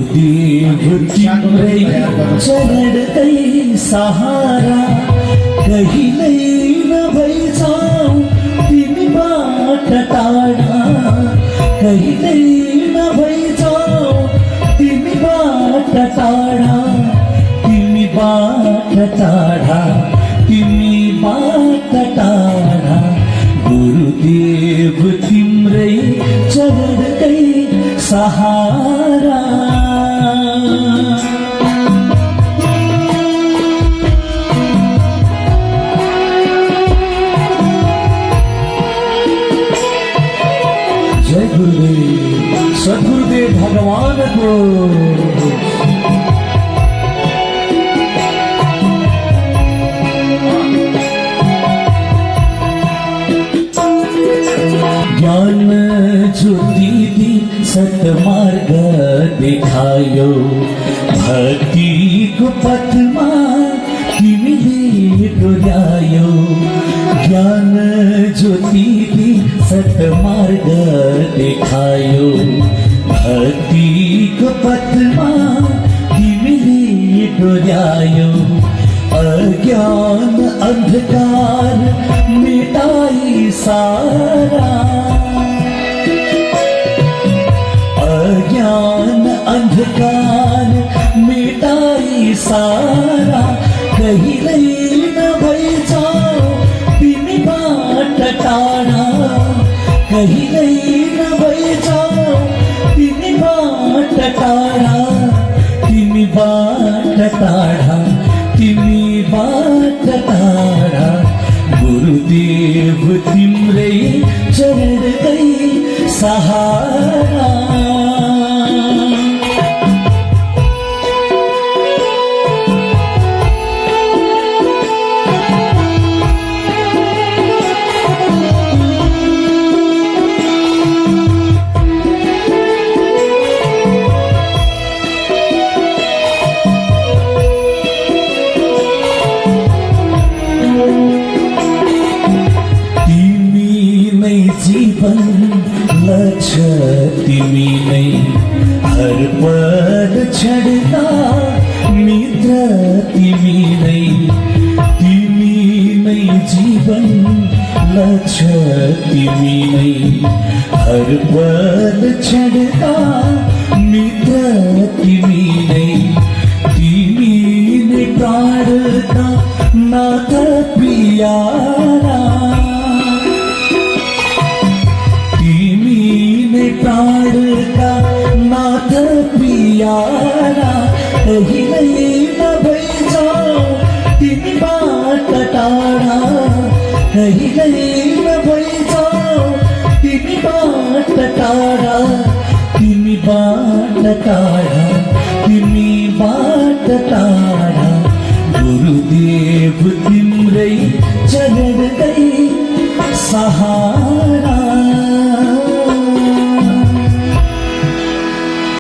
गुरुदेव तिम्रै चरणकै सहारा कहिल्यै नभइजाऊ तिमी बाट टाढा कहिल्यै नभइजाऊ तिमी बाट टाढा तिमी बाट टाढा तिमी बाट टाढा गुरुदेव तिम्रै चरणकै सहारा जय गुरुदेव सद्गुरुदेव भगवान को ज्ञान ज्योति दी सतमार्ग देखायो भक्ति को पथमा तिमीले डोर्यायो ज्ञान ज्योति दी सतमार्ग देखायो भक्ति को पथमा तिमीले डोर्यायो अज्ञान अंधकार मिटाई सारा अज्ञान अंधकार मिटाई सारा कहिल्यै नभइजाऊ तिमी बाट टाढा कहिल्यै नभइजाऊ तिमी बाट टाढा तिमी बाट टाढा तिमी बाट टाढा गुरुदेव तिम्रै चरणकै सहारा जीवन लक्ष्य तिमी नै हर पल छड्दा मित्र तिमी नै जीवन लक्ष्य तिमी नै हर पल छड्दा मित्र तिमी नै प्राणका नाथ प्यारा प्राण का नाथ प्यारा कहिल्यै नभइजाऊ तिमी बाट टाढा कहिल्यै नभइजाऊ तिमी बाट टाढा तिमी बाट टाढा तिमी बाट टाढा गुरुदेव तिम्रै चरणकै सहारा